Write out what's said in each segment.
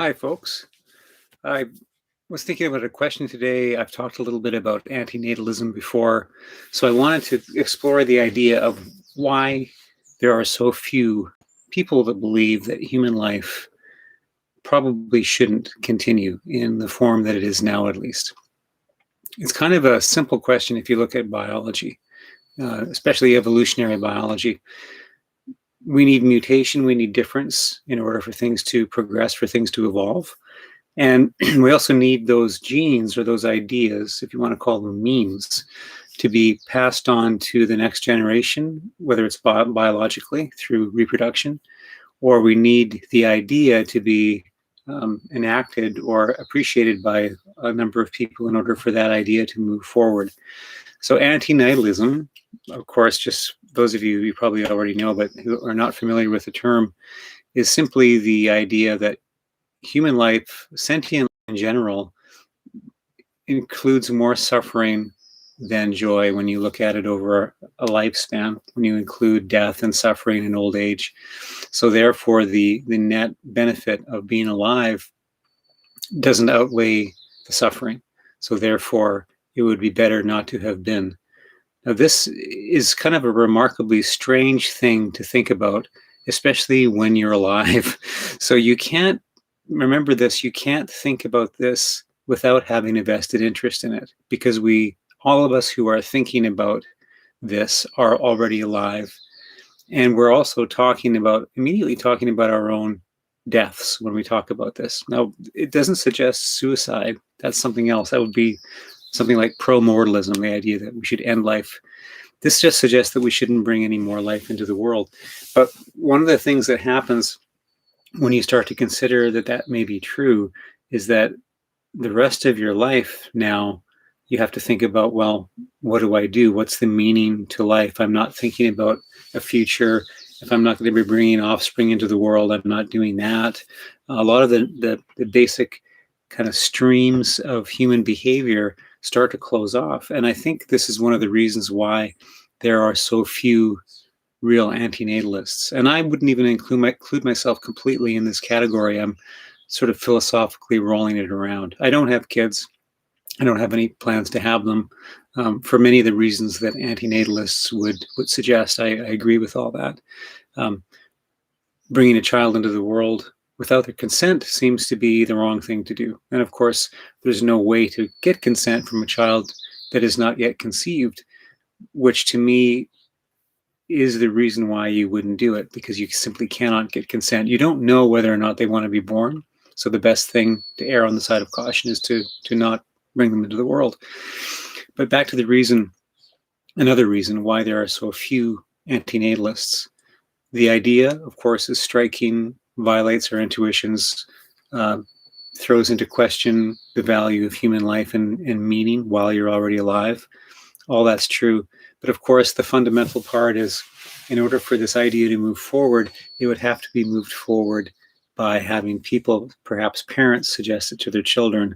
Hi, folks. I was thinking about a question today. I've talked a little bit about antinatalism before, so I wanted to explore the idea of why there are so few people that believe that human life probably shouldn't continue in the form that it is now, at least. It's kind of a simple question if you look at biology, especially evolutionary biology. We need mutation, we need difference in order for things to progress, for things to evolve. And we also need those genes or those ideas, if you want to call them memes, to be passed on to the next generation, whether it's biologically through reproduction, or we need the idea to be enacted or appreciated by a number of people in order for that idea to move forward. So antinatalism, of course, just those of you probably already know, but who are not familiar with the term, is simply the idea that human life, sentient in general, includes more suffering than joy when you look at it over a lifespan, when you include death and suffering and old age. So therefore, the net benefit of being alive doesn't outweigh the suffering. So therefore, it would be better not to have been. Now, this is kind of a remarkably strange thing to think about, especially when you're alive. So you can't remember this, you can't think about this without having a vested interest in it, because all of us who are thinking about this are already alive. And we're also immediately talking about our own deaths when we talk about this. Now, it doesn't suggest suicide. That's something else. That would be something like pro-mortalism, the idea that we should end life. This just suggests that we shouldn't bring any more life into the world. But one of the things that happens when you start to consider that may be true is that the rest of your life now, you have to think about, well, what do I do? What's the meaning to life? I'm not thinking about a future. If I'm not going to be bringing offspring into the world, I'm not doing that. A lot of the basic kind of streams of human behavior start to close off. And I think this is one of the reasons why there are so few real antinatalists. And I wouldn't even include myself completely in this category. I'm sort of philosophically rolling it around. I don't have kids. I don't have any plans to have them, for many of the reasons that antinatalists would suggest. I agree with all that. Bringing a child into the world without their consent seems to be the wrong thing to do. And of course, there's no way to get consent from a child that is not yet conceived, which to me is the reason why you wouldn't do it, because you simply cannot get consent. You don't know whether or not they want to be born. So the best thing to err on the side of caution is to not bring them into the world. But back to another reason why there are so few antinatalists. The idea, of course, is striking, violates our intuitions, throws into question the value of human life and meaning while you're already alive. All that's true. But of course, the fundamental part is, in order for this idea to move forward, it would have to be moved forward by having people, perhaps parents, suggest it to their children,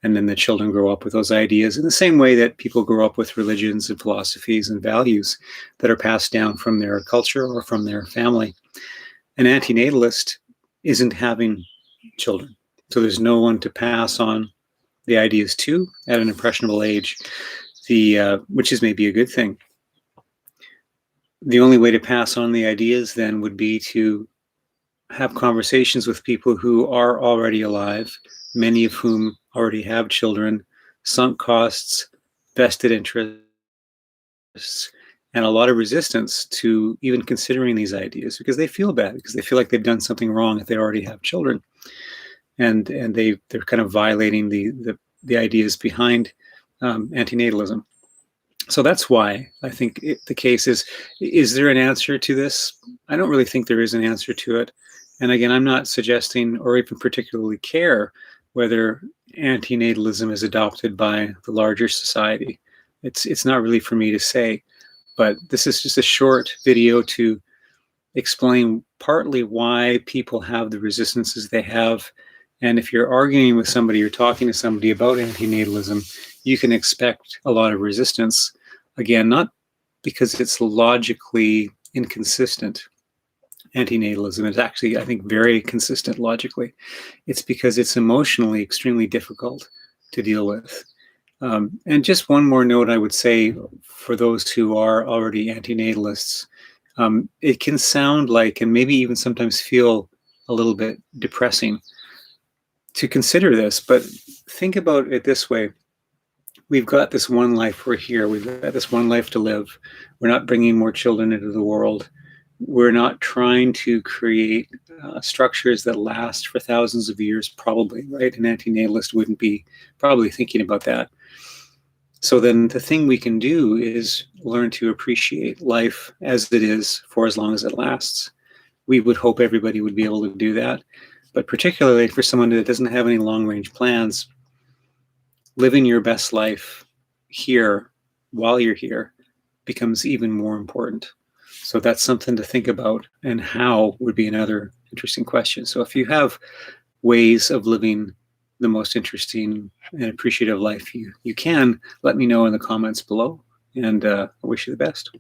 and then the children grow up with those ideas in the same way that people grow up with religions and philosophies and values that are passed down from their culture or from their family. An antinatalist isn't having children, so there's no one to pass on the ideas to at an impressionable age, which is maybe a good thing. The only way to pass on the ideas then would be to have conversations with people who are already alive, many of whom already have children, sunk costs, vested interests, and a lot of resistance to even considering these ideas, because they feel bad, because they feel like they've done something wrong if they already have children, and they're kind of violating the ideas behind antinatalism. So that's why I think the case is there an answer to this? I don't really think there is an answer to it. And again, I'm not suggesting or even particularly care whether antinatalism is adopted by the larger society. It's not really for me to say, but this is just a short video to explain partly why people have the resistances they have. And if you're arguing with somebody or talking to somebody about antinatalism, you can expect a lot of resistance. Again, not because it's logically inconsistent. antinatalism is actually, I think, very consistent logically. It's because it's emotionally extremely difficult to deal with. And just one more note I would say for those who are already antinatalists, it can sound like, and maybe even sometimes feel a little bit depressing to consider this, but think about it this way. We've got this one life, we're here, we've got this one life to live. We're not bringing more children into the world. We're not trying to create structures that last for thousands of years, probably, right? An antinatalist wouldn't be probably thinking about that. So then the thing we can do is learn to appreciate life as it is for as long as it lasts. We would hope everybody would be able to do that. But particularly for someone that doesn't have any long-range plans, living your best life here while you're here becomes even more important. So that's something to think about, and how would be another interesting question. So if you have ways of living the most interesting and appreciative life you can, let me know in the comments below, and I wish you the best.